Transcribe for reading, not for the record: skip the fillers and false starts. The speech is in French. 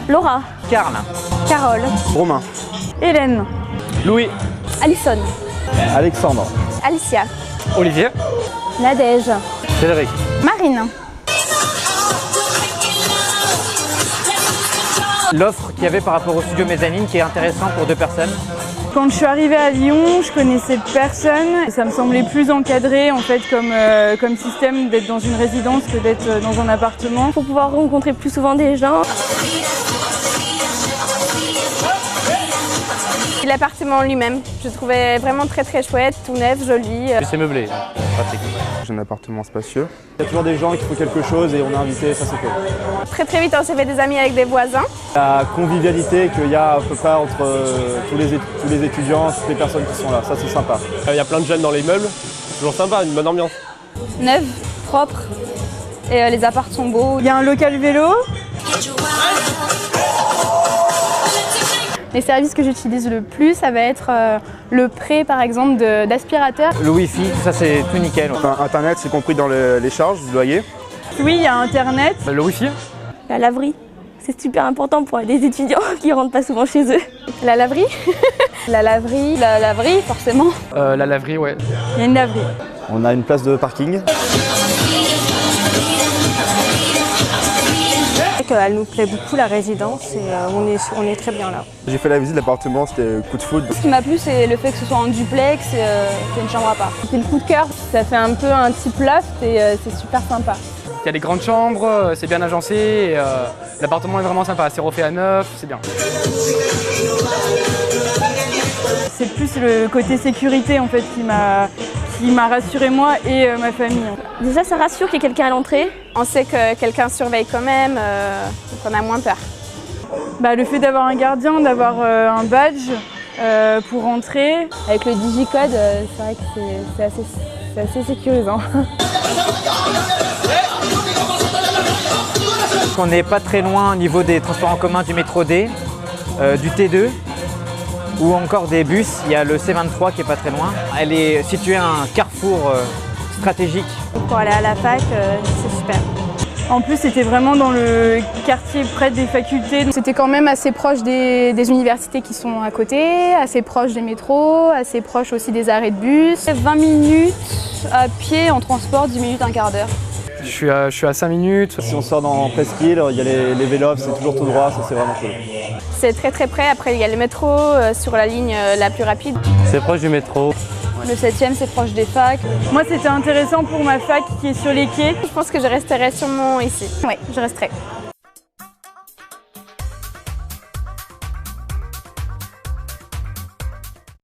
Laura. Karl. Carole. Romain. Hélène. Louis. Alison. Alexandre. Alicia. Olivier. Nadège. Cédric. Marine. L'offre qu'il y avait par rapport au studio mezzanine qui est intéressant pour 2 personnes. Quand je suis arrivée à Lyon, je connaissais personne. Ça me semblait plus encadré en fait comme système d'être dans une résidence que d'être dans un appartement. Pour pouvoir rencontrer plus souvent des gens. L'appartement lui-même, je le trouvais vraiment très chouette, tout neuf, joli. C'est meublé, pratique. J'ai un appartement spacieux. Il y a toujours des gens qui font quelque chose et on est invité, ça c'est cool. Très vite, on s'est fait des amis avec des voisins. La convivialité qu'il y a à peu près entre tous les étudiants, toutes les personnes qui sont là, ça c'est sympa. Il y a plein de jeunes dans les meubles, c'est toujours sympa, une bonne ambiance. Neuve, propre, et les apparts sont beaux. Il y a un local vélo. Les services que j'utilise le plus, ça va être le prêt par exemple d'aspirateur. Le Wi-Fi, tout ça c'est tout nickel. Enfin, Internet c'est compris dans les charges du loyer. Oui, il y a Internet. Le Wi-Fi. La laverie, c'est super important pour les étudiants qui rentrent pas souvent chez eux. La laverie. La laverie forcément. La laverie, ouais. Il y a une laverie. On a une place de parking. Elle nous plaît beaucoup la résidence et on est très bien là. J'ai fait la visite de l'appartement, c'était coup de foudre. Ce qui m'a plu, c'est le fait que ce soit en duplex, qu'il y ait une chambre à part. C'est le coup de cœur, ça fait un peu un type loft et c'est super sympa. Il y a des grandes chambres, c'est bien agencé, et, l'appartement est vraiment sympa, c'est refait à neuf, c'est bien. C'est plus le côté sécurité en fait qui m'a rassuré moi et ma famille. Déjà, ça rassure qu'il y ait quelqu'un à l'entrée. On sait que quelqu'un surveille quand même, donc on a moins peur. Le fait d'avoir un gardien, d'avoir un badge pour rentrer. Avec le digicode, c'est vrai que c'est assez sécurisant. On n'est pas très loin au niveau des transports en commun du métro D, du T2 ou encore des bus. Il y a le C23 qui est pas très loin. Elle est située à un carrefour stratégique. Pour aller à la fac, c'est super. En plus, c'était vraiment dans le quartier près des facultés. C'était quand même assez proche des universités qui sont à côté, assez proche des métros, assez proche aussi des arrêts de bus. 20 minutes à pied en transport, 10 minutes, un quart d'heure. Je suis à 5 minutes. Si on sort dans Presqu'île, il y a les vélos, c'est toujours tout droit, ça c'est vraiment cool. C'est très près, après il y a le métro sur la ligne la plus rapide. C'est proche du métro. Le 7e, c'est proche des facs. Moi, c'était intéressant pour ma fac qui est sur les quais. Je pense que je resterai sûrement ici. Oui, je resterai.